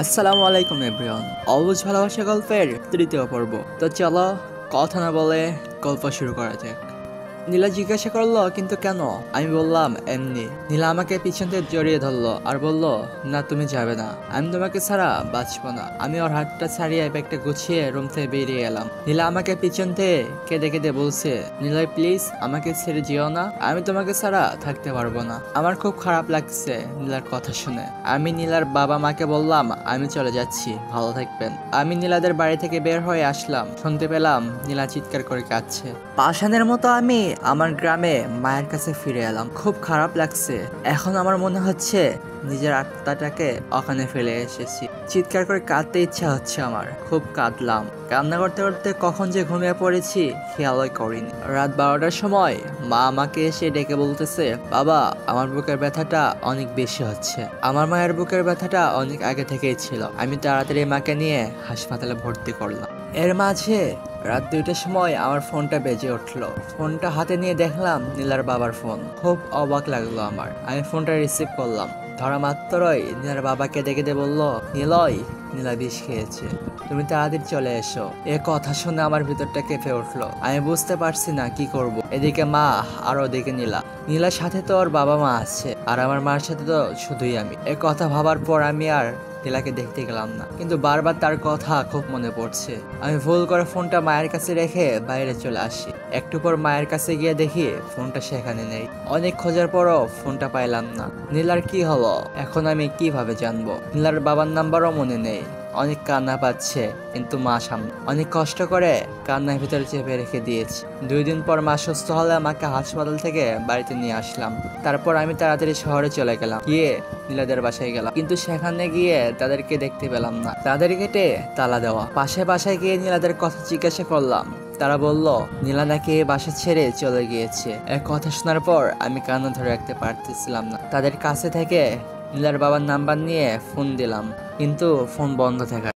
আসসালামু আলাইকুম এভরিওয়ান। অবুঝ ভালোবাসা গল্পের তৃতীয় পর্ব। তো চলো কথা না বলে গল্প শুরু করা যাক। নীলা জিজ্ঞাসা করলো, কিন্তু কেন? আমি বললাম এমনি। নীলা আমাকে পিছন থেকে জড়িয়ে ধরলো আর বলল, না তুমি যাবে না, আমি তোমাকে ছাড়া বাঁচবো না। আমি ওর হাতটা ছাড়িয়ে ব্যাগটা গুছিয়ে রুম থেকে বেরিয়ে এলাম। নীলা আমাকে পিছন থেকে কেঁদে কেঁদে বলছে, নীলাই প্লিজ আমাকে ছেড়ে যেও না, আমি তোমাকে ছাড়া থাকতে পারবো না। আমার খুব খারাপ লাগছে নীলার কথা শুনে। আমি নীলার বাবা মাকে বললাম আমি চলে যাচ্ছি, ভালো থাকবেন। আমি নীলাদের বাড়ি থেকে বের হয়ে আসলাম, শুনতে পেলাম নীলা চিৎকার করে কাঁদছে। পাষাণের মতো আমি আমার গ্রামে মায়ের কাছে ফিরে এলাম। খুব খারাপ লাগছে। এখন আমার মনে হচ্ছে নিজের আত্মাটাকে ওখানে ফেলে এসেছি। চিৎকার করে কাঁদতে ইচ্ছা হচ্ছে আমার। খুব কাঁদলাম। কান্না করতে করতে কখন যে ঘুমিয়ে পড়েছি খেয়ালই করিনি। রাত 12টার সময় মা আমাকে এসে ডেকে বলতেছে, বাবা আমার বুকের ব্যথাটা অনেক বেশি হচ্ছে। আমার মায়ের বুকের ব্যথাটা অনেক আগে থেকেই ছিল। আমি তাড়াতাড়ি মাকে নিয়ে হাসপাতালে ভর্তি করলাম। এর মাঝে রাত 2টার সময় আমার ফোনটা বেজে উঠলো। ফোনটা হাতে নিয়ে দেখলাম নীলার বাবার ফোন। খুব অবাক লাগলো আমার। আমি ফোনটা রিসিভ করলাম। ধরা মাত্রই নীলার বাবাকে ডেকে বলল, নীলয় নীলা বিষ খেয়েছে, তুমি তাড়াতাড়ি চলে এসো। এ কথা শুনে আমার ভিতরটা কেঁপে উঠলো। আমি বুঝতে পারছি না কি করব। এদিকে মা আর ওদিকে নীলা। নীলার সাথে তো ওর বাবা মা আছে, আর আমার মার সাথে তো শুধুই আমি। এ কথা ভাবার পর আমি আর নীলাকে দেখতে গেলাম না, কিন্তু বারবার তার কথা খুব মনে পড়ছে। আমি ভুল করে ফোনটা মায়ের কাছে রেখে বাইরে চলে আসি। একটু পর মায়ের কাছে গিয়ে দেখি ফোনটা সেখানে নেই। অনেক খোঁজার পরও ফোনটা পাইলাম না। নীলার কি হলো এখন আমি কিভাবে জানবো? নীলার বাবার নাম্বারও মনে নেই। অনেক কান্না পাচ্ছে, কিন্তু মা সামনে। অনেক কষ্ট করে কান্নার ভিতরে চেপে রেখে দিয়েছি। 2 দিন পর মা সুস্থ হলে আমাকে হাসপাতাল থেকে বাড়িতে নিয়ে আসলাম। তারপর আমি তাড়াতাড়ি শহরে চলে গেলাম, গিয়ে নীলাদের বাসায় গেলাম, কিন্তু সেখানে গিয়ে তাদেরকে দেখতে পেলাম না। তাদের গেটে তালা দেওয়া। বাসায় গিয়ে নীলাদের কথা জিজ্ঞাসা করলাম। তারা বলল নীলা নাকি বাসা ছেড়ে চলে গিয়েছে। এক কথা শোনার পর আমি কান্না ধরে রাখতে পারতেছিলাম না। তাদের কাছে থেকে নীলার বাবার নাম্বার নিয়ে ফোন দিলাম, কিন্তু ফোন বন্ধ থাকা।